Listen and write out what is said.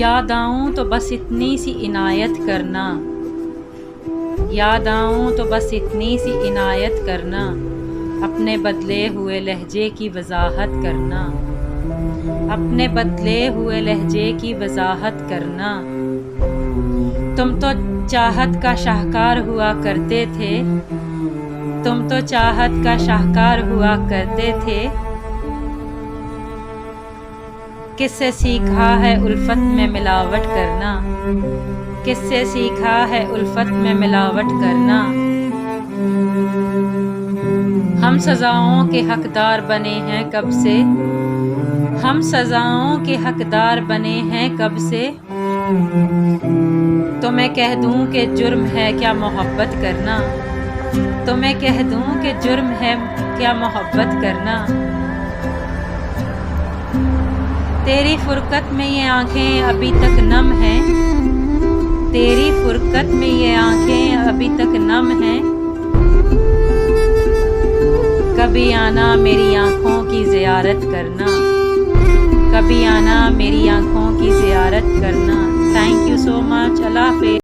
याद आऊँ तो बस इतनी सी इनायत करना, याद आऊँ तो बस इतनी सी इनायत करना, अपने बदले हुए लहजे की वजाहत करना, अपने बदले हुए लहजे की वजाहत करना। तुम तो चाहत का शाहकार हुआ करते थे, तुम तो चाहत का शाहकार हुआ करते थे। किससे सीखा है उल्फत में मिलावट करना, किससे सीखा है उल्फत में मिलावट करना। हम सजाओं के हकदार बने हैं कब से, हम सजाओं के हकदार बने हैं कब से। तो मैं कह दूं कि जुर्म है क्या मोहब्बत करना, तो मैं कह दूं कि जुर्म है क्या मोहब्बत करना। तेरी फुरकत में ये आंखें अभी तक नम हैं, तेरी फुरकत में ये आंखें अभी तक नम हैं। कभी आना मेरी आंखों की ज़ियारत करना, कभी आना मेरी आंखों की ज़ियारत करना। Thank you so much. अल्लाह हाफ़िज़।